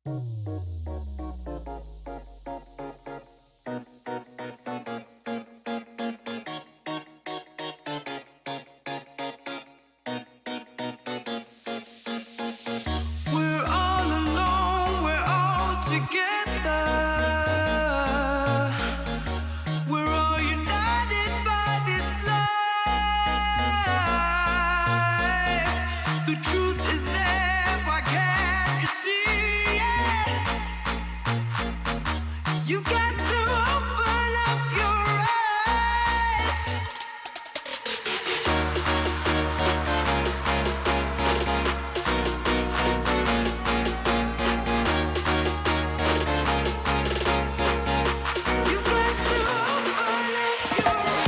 We're all alone, we're all together. We're all united by this life. The truth is there, why can't you see it? You got to open up your eyes. You got to open up your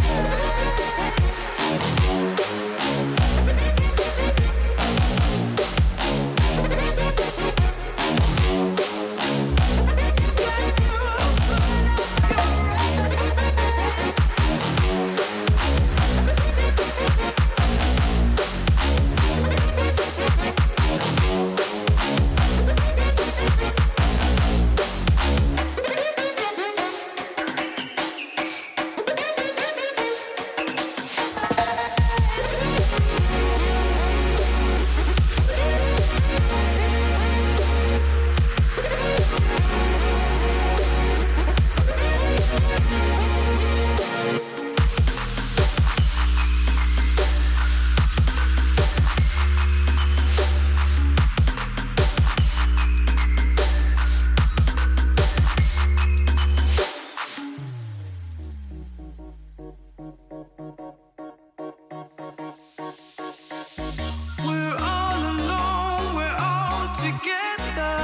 We're all alone, we're all together.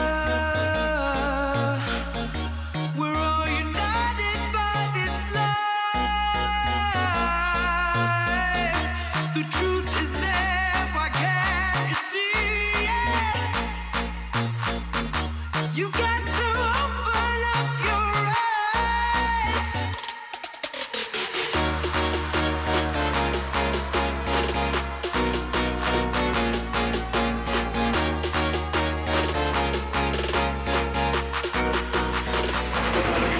We're all united by this life. The truth is there, why can't you see it? You got to open up your eyes.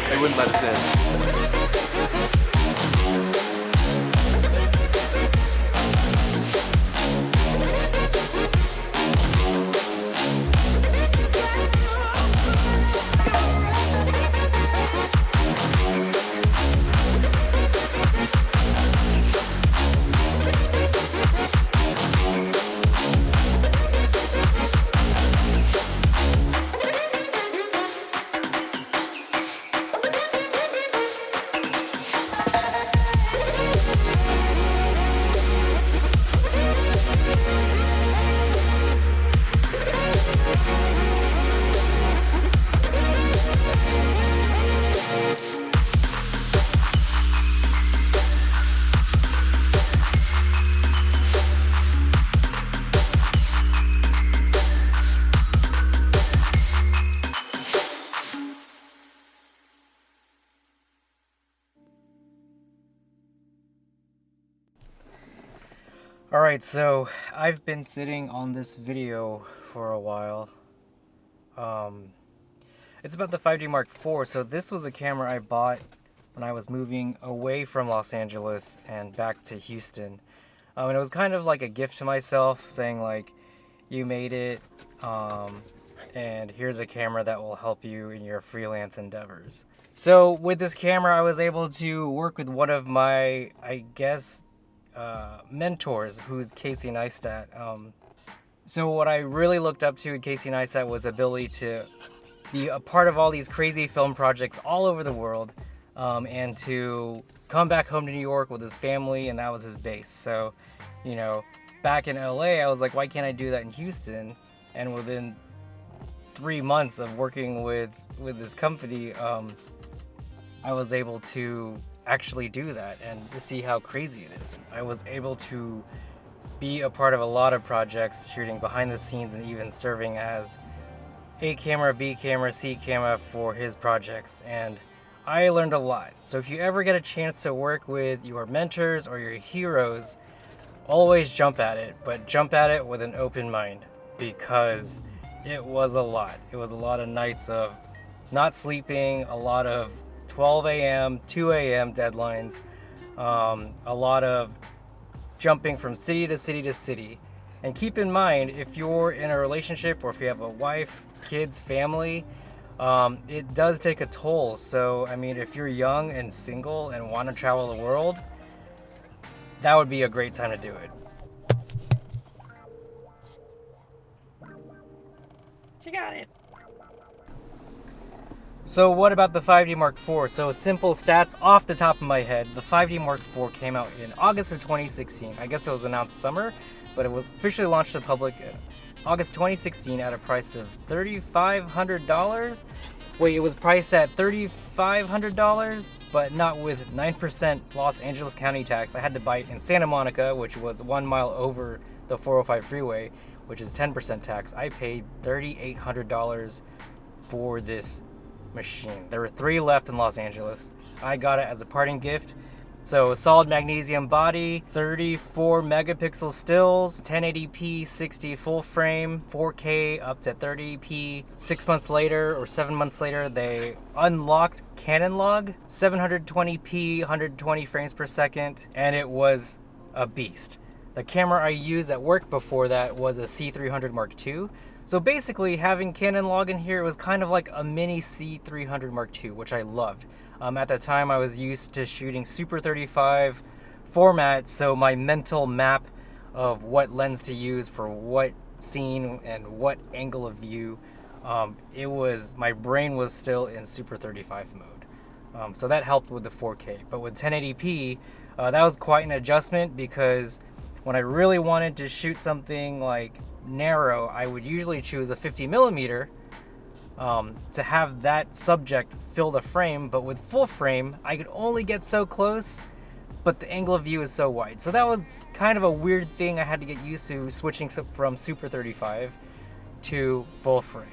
They wouldn't let us in. Alright, so I've been sitting on this video for a while. It's about the 5D Mark IV. So this was a camera I bought when I was moving away from Los Angeles and back to Houston. And it was kind of like a gift to myself, saying like, you made it, and here's a camera that will help you in your freelance endeavors. So with this camera, I was able to work with one of my, I guess, mentors, who's Casey Neistat. So what I really looked up to in Casey Neistat was ability to be a part of all these crazy film projects all over the world, and to come back home to New York with his family, and that was his base. So, you know, back in LA, I was like, why can't I do that in Houston? And within 3 months of working with this company, I was able to actually do that and to see how crazy it is. I was able to be a part of a lot of projects, shooting behind the scenes and even serving as A camera, B camera, C camera for his projects, and I learned a lot. So if you ever get a chance to work with your mentors or your heroes, always jump at it, but jump at it with an open mind, because It was a lot. It was a lot of nights of not sleeping, a lot of 12 a.m., 2 a.m. deadlines, a lot of jumping from city to city to city. And keep in mind, if you're in a relationship or if you have a wife, kids, family, it does take a toll. So, I mean, if you're young and single and want to travel the world, that would be a great time to do it. She got it. So what about the 5D Mark IV? So simple stats off the top of my head. The 5D Mark IV came out in August of 2016. I guess it was announced summer, but it was officially launched to the public in August 2016 at a price of $3,500. Wait, it was priced at $3,500, but not with 9% Los Angeles County tax. I had to buy it in Santa Monica, which was 1 mile over the 405 freeway, which is 10% tax. I paid $3,800 for this machine. There were 3 left in Los Angeles. I got it as a parting gift. So solid magnesium body, 34 megapixel stills, 1080p 60 full frame, 4K up to 30p. 6 months later or 7 months later, they unlocked Canon log, 720p, 120 frames per second, and it was a beast. The camera I used at work before that was a C300 Mark II. So basically, having Canon log in here was kind of like a mini C300 Mark II, which I loved. At the time, I was used to shooting Super 35 format, so my mental map of what lens to use for what scene and what angle of view, my brain was still in Super 35 mode. So that helped with the 4K. But with 1080p, that was quite an adjustment because when I really wanted to shoot something like narrow, I would usually choose a 50 millimeter to have that subject fill the frame, but with full frame, I could only get so close, but the angle of view is so wide. So that was kind of a weird thing I had to get used to, switching from Super 35 to full frame.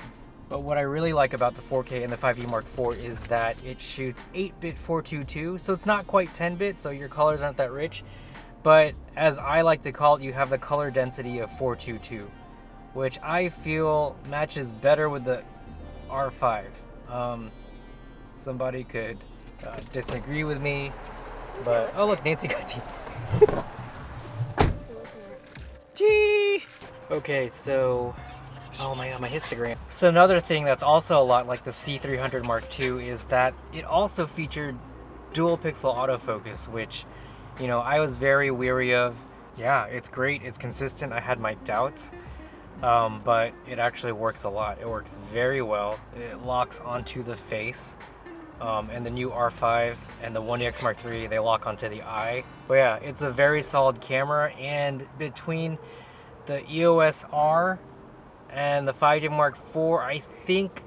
But what I really like about the 4K and the 5D Mark IV is that it shoots 8-bit 422, so it's not quite 10-bit, so your colors aren't that rich. But as I like to call it, you have the color density of 422, which I feel matches better with the R5. Somebody could disagree with me, but oh look, Nancy got tea. Tea! Okay, so oh my god, my histogram. So another thing that's also a lot like the C300 Mark II is that it also featured dual pixel autofocus, which, you know, I was very weary of. Yeah, it's great, it's consistent. I had my doubts, but it actually works a lot. It works very well. It locks onto the face, and the new R5 and the 1DX Mark III, they lock onto the eye. But yeah, it's a very solid camera, and between the EOS R and the 5D Mark IV, I think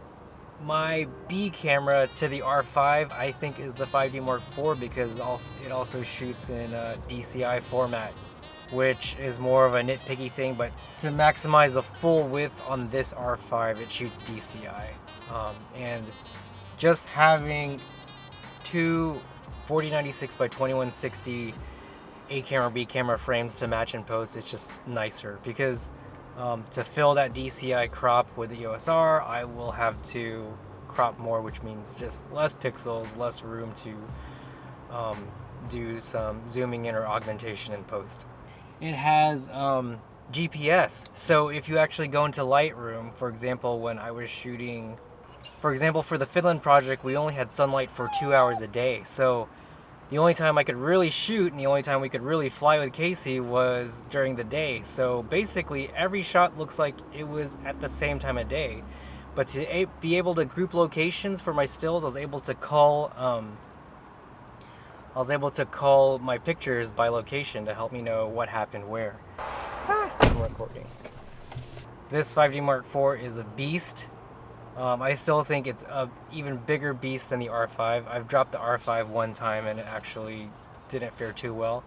my B camera to the R5, I think, is the 5D Mark IV because it also shoots in DCI format, which is more of a nitpicky thing, but to maximize the full width on this R5, it shoots DCI. And just having two 4096 by 2160 A camera, B camera frames to match in post, it's just nicer because to fill that DCI crop with the EOS R, I will have to crop more, which means just less pixels, less room to do some zooming in or augmentation in post. It has GPS, so if you actually go into Lightroom, for example, when I was shooting, for example, for the Finland project, we only had sunlight for 2 hours a day, so the only time I could really shoot and the only time we could really fly with Casey was during the day. So basically every shot looks like it was at the same time of day. But to be able to group locations for my stills, I was able to call my pictures by location to help me know what happened where. I'm recording. This 5D Mark IV is a beast. I still think it's a even bigger beast than the R5. I've dropped the R5 one time and it actually didn't fare too well.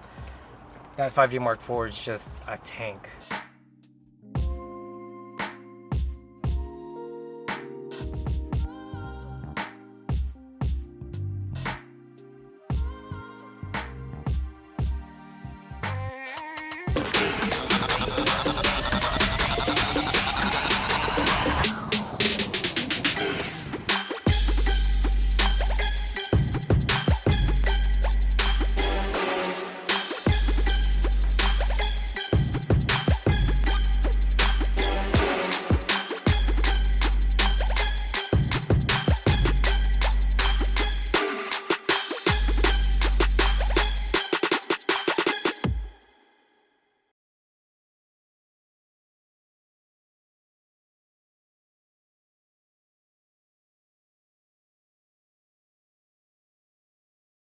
That 5D Mark IV is just a tank.